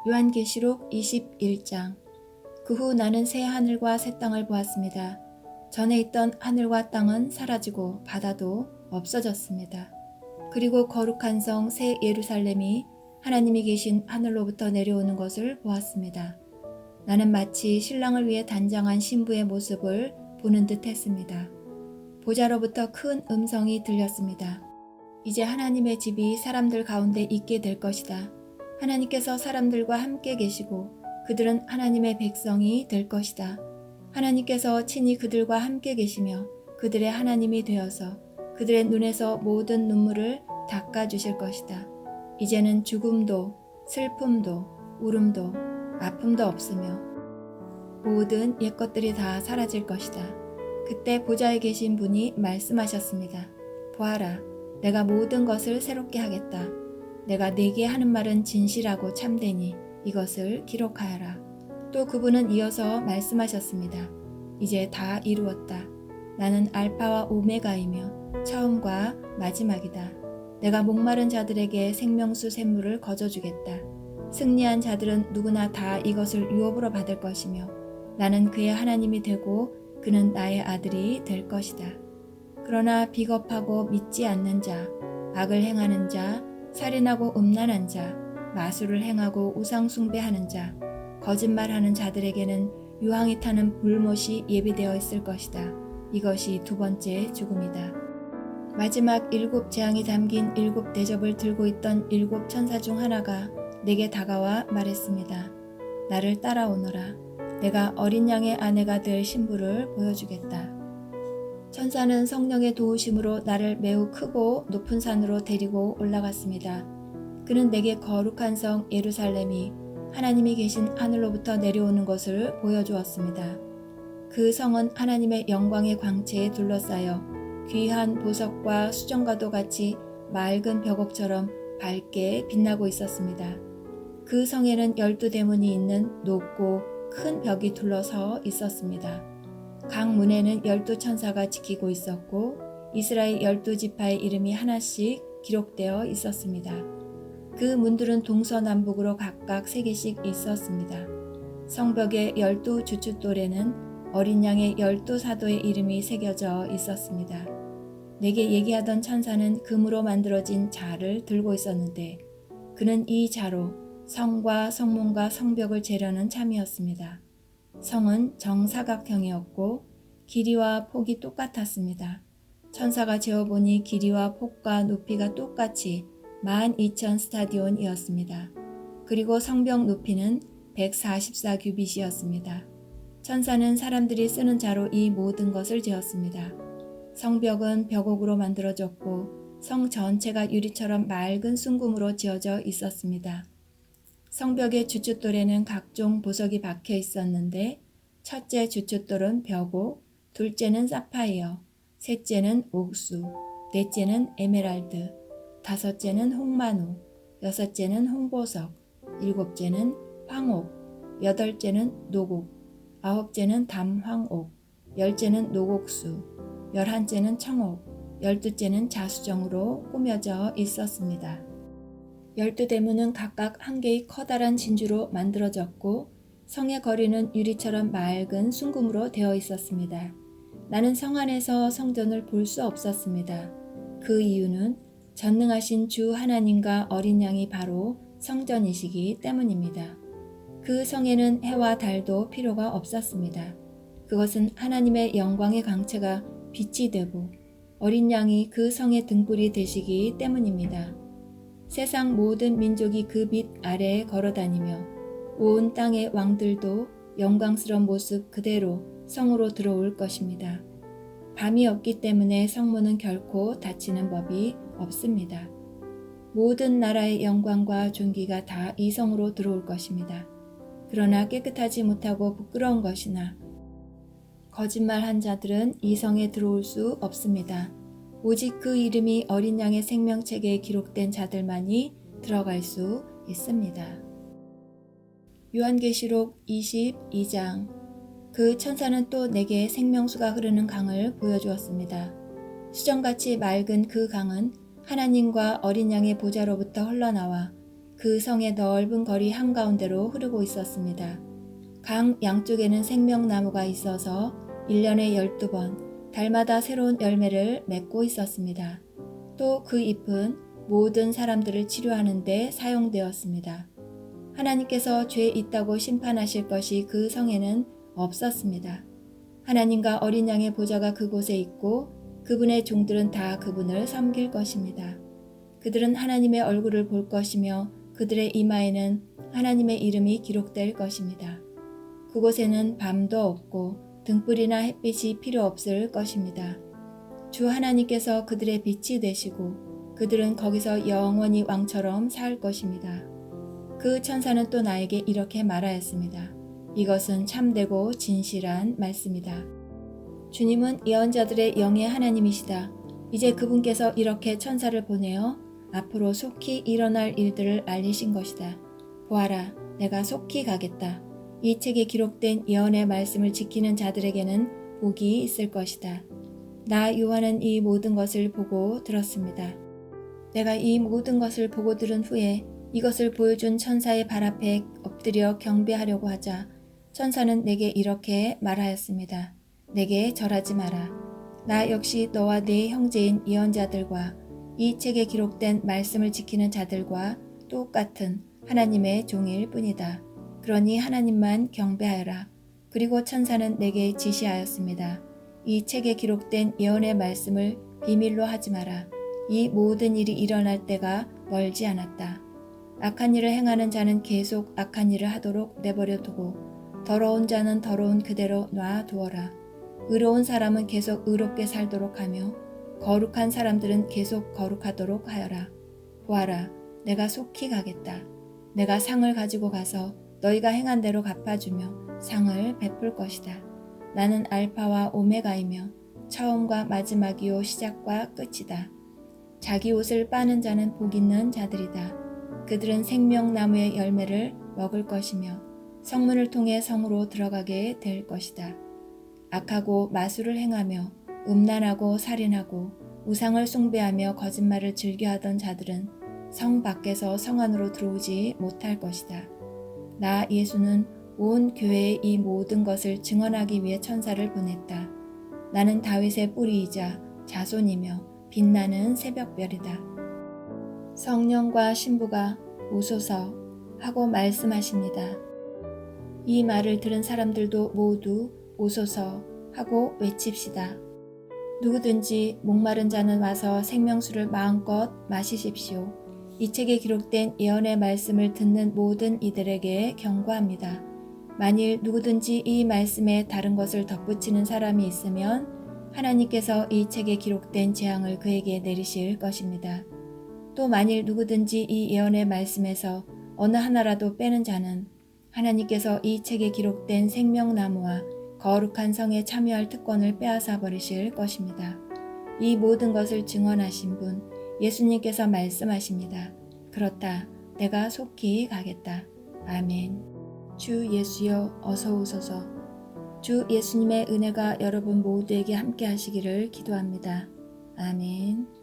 요한계시록 21장. 그 후 나는 새 하늘과 새 땅을 보았습니다. 전에 있던 하늘과 땅은 사라지고 바다도 없어졌습니다. 그리고 거룩한 성 새 예루살렘이 하나님이 계신 하늘로부터 내려오는 것을 보았습니다. 나는 마치 신랑을 위해 단장한 신부의 모습을 보는 듯 했습니다. 보좌로부터 큰 음성이 들렸습니다. 이제 하나님의 집이 사람들 가운데 있게 될 것이다. 하나님께서 사람들과 함께 계시고 그들은 하나님의 백성이 될 것이다. 하나님께서 친히 그들과 함께 계시며 그들의 하나님이 되어서 그들의 눈에서 모든 눈물을 닦아주실 것이다. 이제는 죽음도 슬픔도 울음도 아픔도 없으며 모든 옛것들이 다 사라질 것이다. 그때 보좌에 계신 분이 말씀하셨습니다. 보아라, 내가 모든 것을 새롭게 하겠다. 내가 네게 하는 말은 진실하고 참되니 이것을 기록하여라. 또 그분은 이어서 말씀하셨습니다. 이제 다 이루었다. 나는 알파와 오메가이며 처음과 마지막이다. 내가 목마른 자들에게 생명수 샘물을 거저주겠다. 승리한 자들은 누구나 다 이것을 유업으로 받을 것이며 나는 그의 하나님이 되고 그는 나의 아들이 될 것이다. 그러나 비겁하고 믿지 않는 자, 악을 행하는 자, 살인하고 음란한 자, 마술을 행하고 우상 숭배하는 자, 거짓말하는 자들에게는 유황이 타는 불못이 예비되어 있을 것이다. 이것이 두 번째 죽음이다. 마지막 7 재앙이 담긴 7 대접을 들고 있던 7 천사 중 하나가 내게 다가와 말했습니다. 나를 따라오너라. 내가 어린 양의 아내가 될 신부를 보여주겠다. 천사는 성령의 도우심으로 나를 매우 크고 높은 산으로 데리고 올라갔습니다. 그는 내게 거룩한 성 예루살렘이 하나님이 계신 하늘로부터 내려오는 것을 보여주었습니다. 그 성은 하나님의 영광의 광채에 둘러싸여 귀한 보석과 수정과도 같이 맑은 벽옥처럼 밝게 빛나고 있었습니다. 그 성에는 12대문이 있는 높고 큰 벽이 둘러서 있었습니다. 각 문에는 12천사가 지키고 있었고 이스라엘 12지파의 이름이 하나씩 기록되어 있었습니다. 그 문들은 동서남북으로 각각 3개씩 있었습니다. 성벽의 12 주춧돌에는 어린 양의 12사도의 이름이 새겨져 있었습니다. 내게 얘기하던 천사는 금으로 만들어진 자를 들고 있었는데 그는 이 자로 성과 성문과 성벽을 재려는 참이었습니다. 성은 정사각형이었고 길이와 폭이 똑같았습니다. 천사가 재어보니 길이와 폭과 높이가 똑같이 12,000 스타디온이었습니다. 그리고 성벽 높이는 144규빗이었습니다. 천사는 사람들이 쓰는 자로 이 모든 것을 재었습니다. 성벽은 벽옥으로 만들어졌고 성 전체가 유리처럼 맑은 순금으로 지어져 있었습니다. 성벽의 주춧돌에는 각종 보석이 박혀 있었는데 첫째 주춧돌은 벽옥, 둘째는 사파이어, 셋째는 옥수, 넷째는 에메랄드, 다섯째는 홍마노, 여섯째는 홍보석, 일곱째는 황옥, 여덟째는 노곡, 아홉째는 담황옥, 열째는 노곡수, 11째는 청옥, 12째는 자수정으로 꾸며져 있었습니다. 12대문은 각각 한 개의 커다란 진주로 만들어졌고 성의 거리는 유리처럼 맑은 순금으로 되어 있었습니다. 나는 성 안에서 성전을 볼 수 없었습니다. 그 이유는 전능하신 주 하나님과 어린 양이 바로 성전이시기 때문입니다. 그 성에는 해와 달도 필요가 없었습니다. 그것은 하나님의 영광의 광채가 빛이 되고 어린 양이 그 성의 등불이 되시기 때문입니다. 세상 모든 민족이 그 빛 아래에 걸어다니며 온 땅의 왕들도 영광스러운 모습 그대로 성으로 들어올 것입니다. 밤이 없기 때문에 성문은 결코 닫히는 법이 없습니다. 모든 나라의 영광과 존귀가 다 이 성으로 들어올 것입니다. 그러나 깨끗하지 못하고 부끄러운 것이나 거짓말한 자들은 이 성에 들어올 수 없습니다. 오직 그 이름이 어린 양의 생명책에 기록된 자들만이 들어갈 수 있습니다. 요한계시록 22장. 그 천사는 또 내게 생명수가 흐르는 강을 보여주었습니다. 수정같이 맑은 그 강은 하나님과 어린 양의 보좌로부터 흘러나와 그 그 성의 넓은 거리 한가운데로 흐르고 있었습니다. 강 양쪽에는 생명나무가 있어서 1년에 12번 달마다 새로운 열매를 맺고 있었습니다. 또 그 잎은 모든 사람들을 치료하는 데 사용되었습니다. 하나님께서 죄 있다고 심판하실 것이 그 성에는 없었습니다. 하나님과 어린 양의 보좌가 그곳에 있고 그분의 종들은 다 그분을 섬길 것입니다. 그들은 하나님의 얼굴을 볼 것이며 그들의 이마에는 하나님의 이름이 기록될 것입니다. 그곳에는 밤도 없고 등불이나 햇빛이 필요 없을 것입니다. 주 하나님께서 그들의 빛이 되시고 그들은 거기서 영원히 왕처럼 살 것입니다. 그 천사는 또 나에게 이렇게 말하였습니다. 이것은 참되고 진실한 말씀이다. 주님은 예언자들의 영의 하나님이시다. 이제 그분께서 이렇게 천사를 보내어 앞으로 속히 일어날 일들을 알리신 것이다. 보아라, 내가 속히 가겠다. 이 책에 기록된 예언의 말씀을 지키는 자들에게는 복이 있을 것이다. 나 요한은 이 모든 것을 보고 들었습니다. 내가 이 모든 것을 보고 들은 후에 이것을 보여준 천사의 발 앞에 엎드려 경배하려고 하자 천사는 내게 이렇게 말하였습니다. 내게 절하지 마라. 나 역시 너와 네 형제인 예언자들과 이 책에 기록된 말씀을 지키는 자들과 똑같은 하나님의 종일 뿐이다. 그러니 하나님만 경배하여라. 그리고 천사는 내게 지시하였습니다. 이 책에 기록된 예언의 말씀을 비밀로 하지 마라. 이 모든 일이 일어날 때가 멀지 않았다. 악한 일을 행하는 자는 계속 악한 일을 하도록 내버려 두고 더러운 자는 더러운 그대로 놔두어라. 의로운 사람은 계속 의롭게 살도록 하며 거룩한 사람들은 계속 거룩하도록 하여라. 보아라, 내가 속히 가겠다. 내가 상을 가지고 가서 너희가 행한 대로 갚아주며 상을 베풀 것이다. 나는 알파와 오메가이며 처음과 마지막이요 시작과 끝이다. 자기 옷을 빠는 자는 복 있는 자들이다. 그들은 생명나무의 열매를 먹을 것이며 성문을 통해 성으로 들어가게 될 것이다. 악하고 마술을 행하며 음란하고 살인하고 우상을 숭배하며 거짓말을 즐겨하던 자들은 성 밖에서 성 안으로 들어오지 못할 것이다. 나 예수는 온 교회의 이 모든 것을 증언하기 위해 천사를 보냈다. 나는 다윗의 뿌리이자 자손이며 빛나는 새벽별이다. 성령과 신부가 오소서 하고 말씀하십니다. 이 말을 들은 사람들도 모두 오소서 하고 외칩시다. 누구든지 목마른 자는 와서 생명수를 마음껏 마시십시오. 이 책에 기록된 예언의 말씀을 듣는 모든 이들에게 경고합니다. 만일 누구든지 이 말씀에 다른 것을 덧붙이는 사람이 있으면 하나님께서 이 책에 기록된 재앙을 그에게 내리실 것입니다. 또 만일 누구든지 이 예언의 말씀에서 어느 하나라도 빼는 자는 하나님께서 이 책에 기록된 생명나무와 거룩한 성에 참여할 특권을 빼앗아 버리실 것입니다. 이 모든 것을 증언하신 분 예수님께서 말씀하십니다. 그렇다. 내가 속히 가겠다. 아멘. 주 예수여 어서 오소서. 주 예수님의 은혜가 여러분 모두에게 함께 하시기를 기도합니다. 아멘.